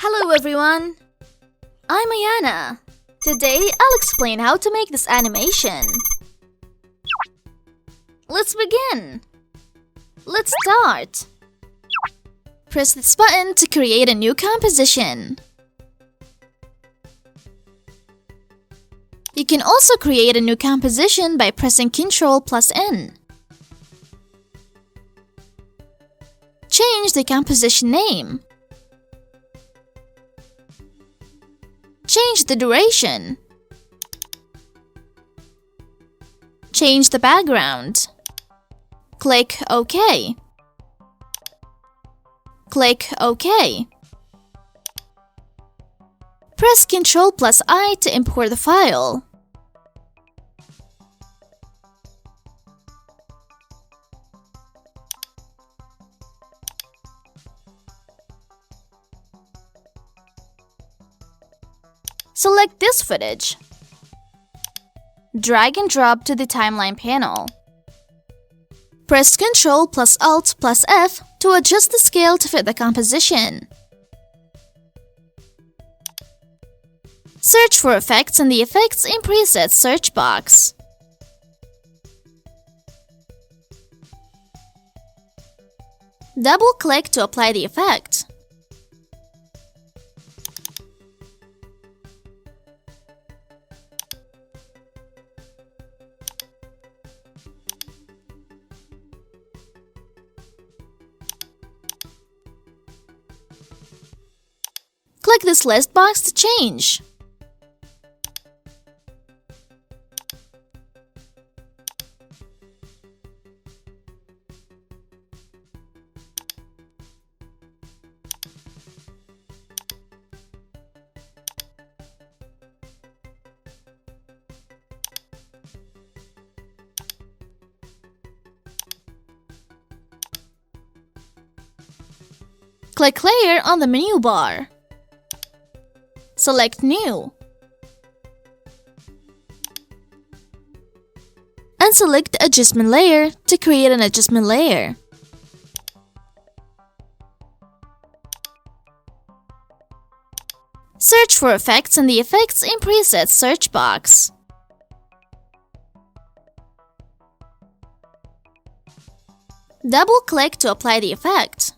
Hello everyone! I'm Ayana. Today I'll explain how to make this animation. Let's begin! Let's start! Press this button to create a new composition. You can also create a new composition by pressing Ctrl+N. Change the composition name. Change the duration. Change the background. Click OK. Click OK. Press Ctrl+I to import the file. Select this footage. Drag and drop to the timeline panel. Press Ctrl+Alt+F to adjust the scale to fit the composition. Search for effects in the Effects and Presets search box. Double-click to apply the effect. Click this list box to change. Click Layer on the menu bar. Select New. And select Adjustment Layer to create an adjustment layer. Search for effects in the Effects and Presets search box. Double-click to apply the effect.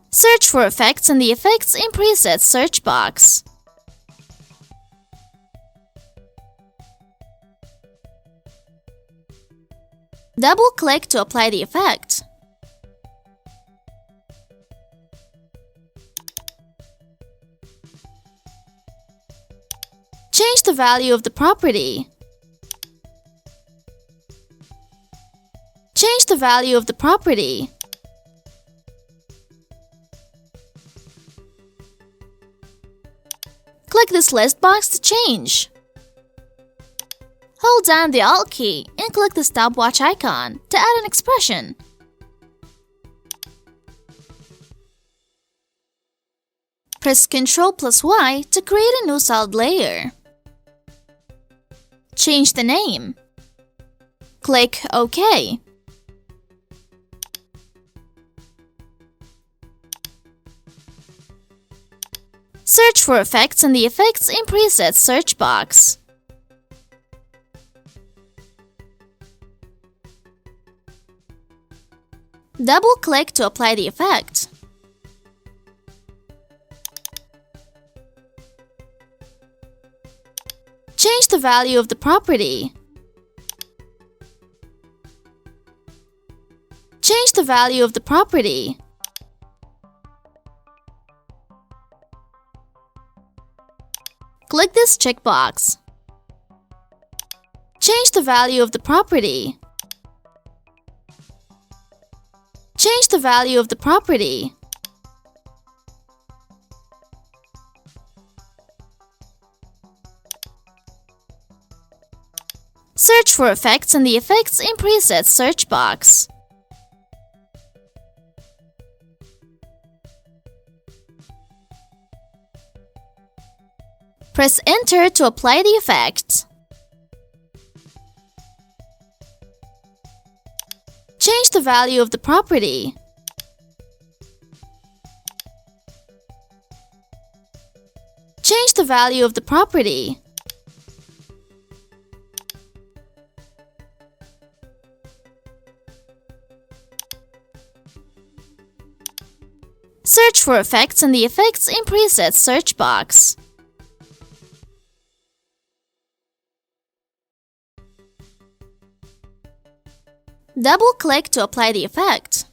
Search for effects in the Effects and Presets search box. Double-click to apply the effect. Change the value of the property. Change the value of the property. Click this list box to change. Hold down the Alt key and click the stopwatch icon to add an expression. Press Ctrl+Y to create a new solid layer. Change the name. Click OK. Search for effects in the Effects and Presets search box. Double-click to apply the effect. Change the value of the property. Change the value of the property. Click this checkbox. Change the value of the property. Change the value of the property. Search for effects in the Effects and Presets search box. Press Enter to apply the effect. Change the value of the property. Change the value of the property. Search for effects in the Effects in Presets search box. Double-click to apply the effect.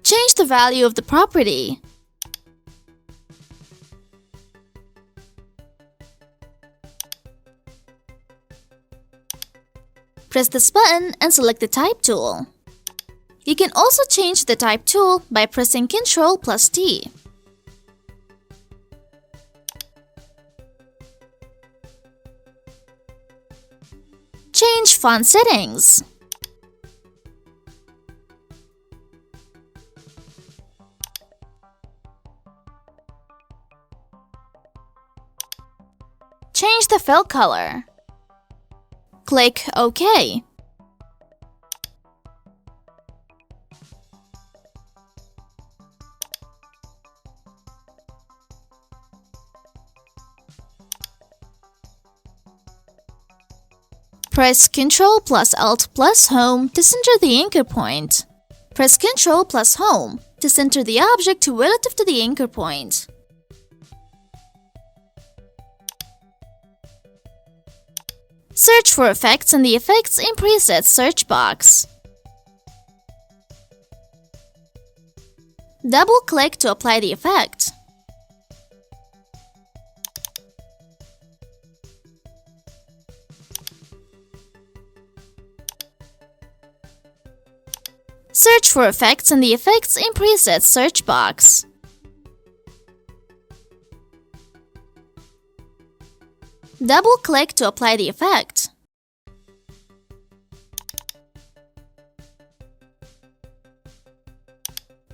Change the value of the property. Press this button and select the Type tool. You can also change the Type tool by pressing Ctrl+T. Change font settings. Change the fill color. Click OK. Press Ctrl+Alt+Home to center the anchor point. Press Ctrl+Home to center the object relative to the anchor point. Search for effects in the Effects in Presets search box. Double-click to apply the effect. Search for effects in the Effects in Presets search box. Double-click to apply the effect.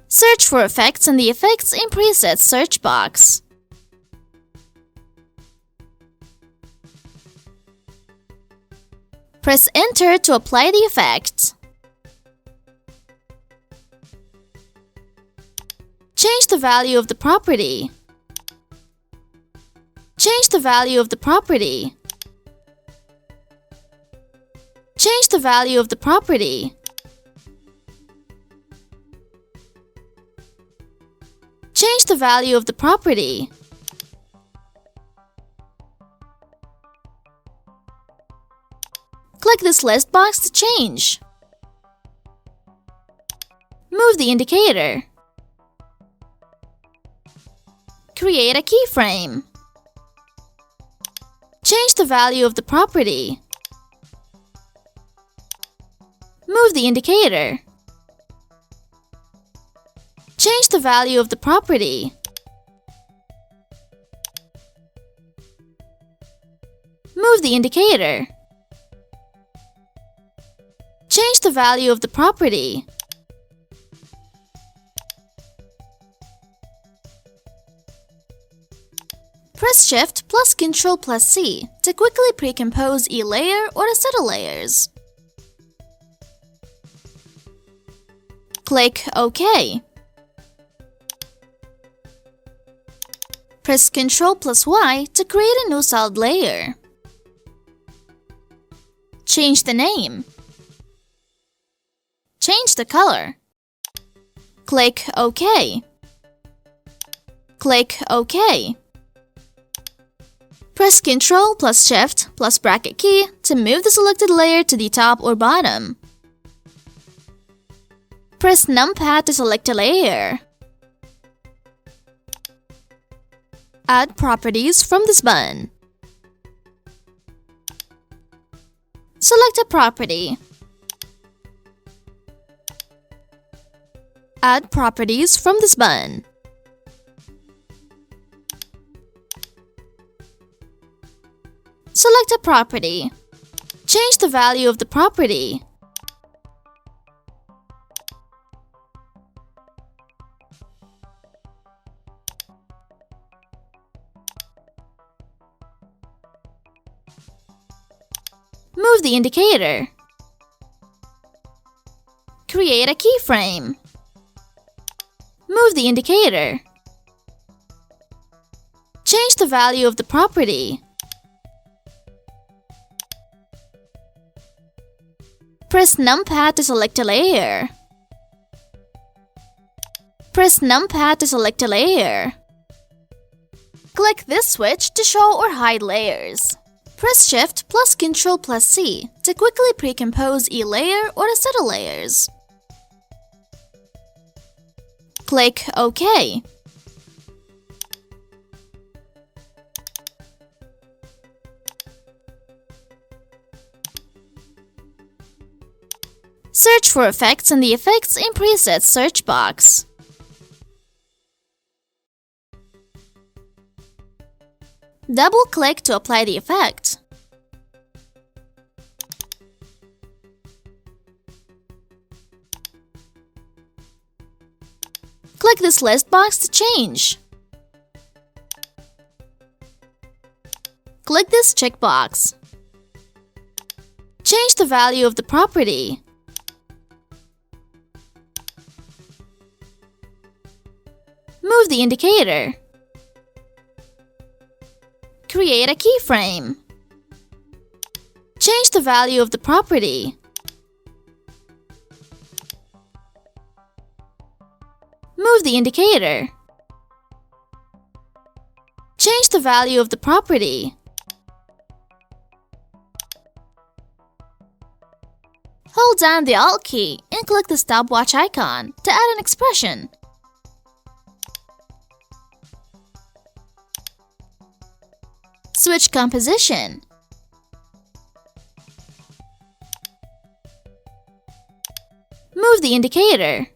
Search for effects in the Effects in Presets search box. Press Enter to apply the effect. Change the value of the property. Change the value of the property. Change the value of the property. Change the value of the property. Click this list box to change. Move the indicator. Create a keyframe. Change the value of the property. Move the indicator. Change the value of the property. Move the indicator. Change the value of the property. Press Shift plus Ctrl+C to quickly pre-compose a layer or a set of layers. Click OK. Press Ctrl+Y to create a new solid layer. Change the name. Change the color. Click OK. Click OK. Press Ctrl+Shift+bracket key to move the selected layer to the top or bottom. Press numpad to select a layer. Add properties from this button. Select a property. Add properties from this button. Select a property. Change the value of the property. Move the indicator. Create a keyframe. Move the indicator. Change the value of the property. Press numpad to select a layer. Press numpad to select a layer. Click this switch to show or hide layers. Press Shift plus Ctrl plus C to quickly pre-compose a layer or a set of layers. Click OK. Search for effects in the Effects in Presets search box. Double-click to apply the effect. Click this list box to change. Click this checkbox. Change the value of the property. Move the indicator. Create a keyframe. Change the value of the property. Move the indicator. Change the value of the property. Hold down the Alt key and click the stopwatch icon to add an expression. Switch composition. Move the indicator.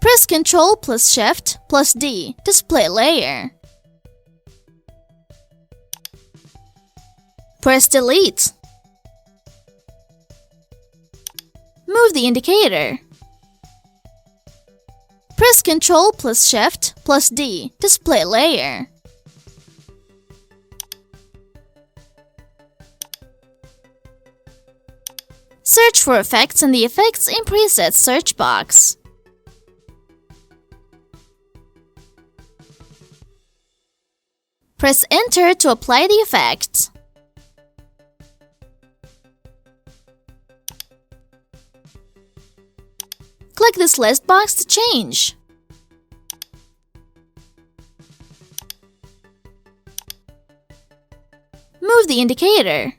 Press Ctrl plus Shift plus D to split layer. Press Delete. Move the indicator. Press Ctrl plus Shift plus D to split layer. Search for effects in the Effects in Presets search box. Press Enter to apply the effect. Click this list box to change. Move the indicator.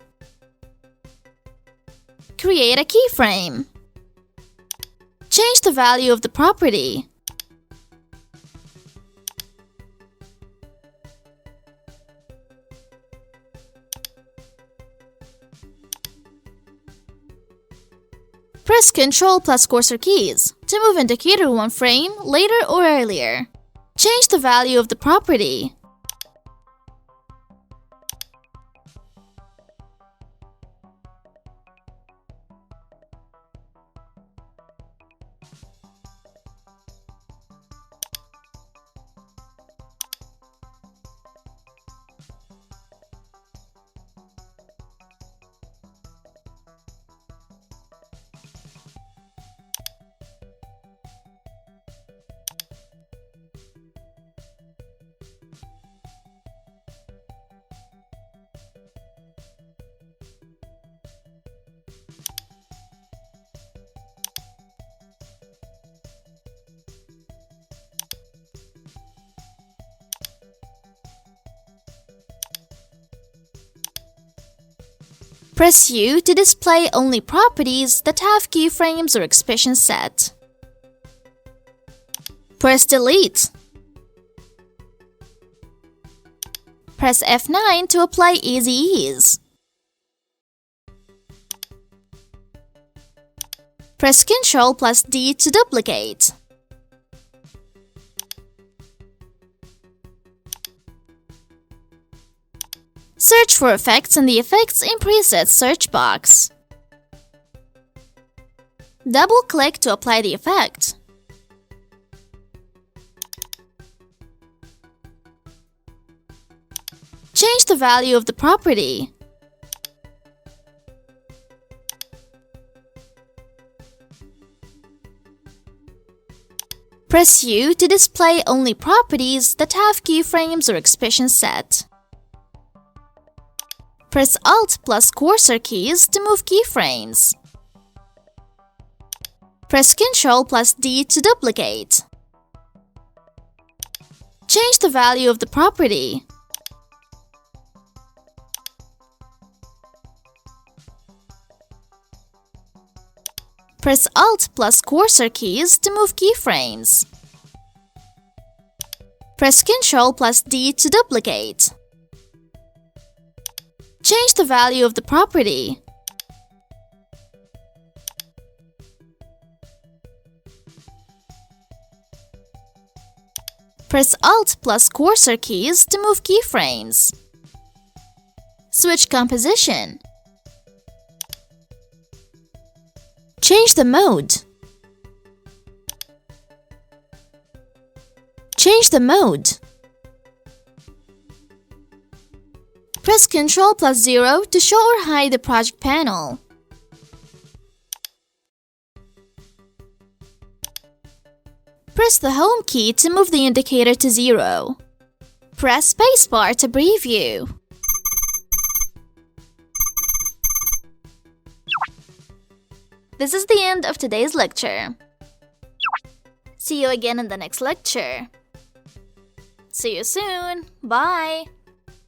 Create a keyframe. Change the value of the property. Press Ctrl plus cursor keys to move indicator one frame later or earlier. Change the value of the property. Press U to display only properties that have keyframes or expressions set. Press Delete. Press F9 to apply Easy Ease. Press Ctrl plus D to duplicate. Search for effects in the Effects in Presets search box. Double-click to apply the effect. Change the value of the property. Press U to display only properties that have keyframes or expressions set. Press Alt plus cursor keys to move keyframes. Press Ctrl plus D to duplicate. Change the value of the property. Press Alt plus cursor keys to move keyframes. Press Ctrl plus D to duplicate. Change the value of the property. Press Alt plus cursor keys to move keyframes. Switch composition. Change the mode. Change the mode. Press Ctrl plus 0 to show or hide the project panel. Press the Home key to move the indicator to 0. Press Spacebar to preview. This is the end of today's lecture. See you again in the next lecture. See you soon. Bye.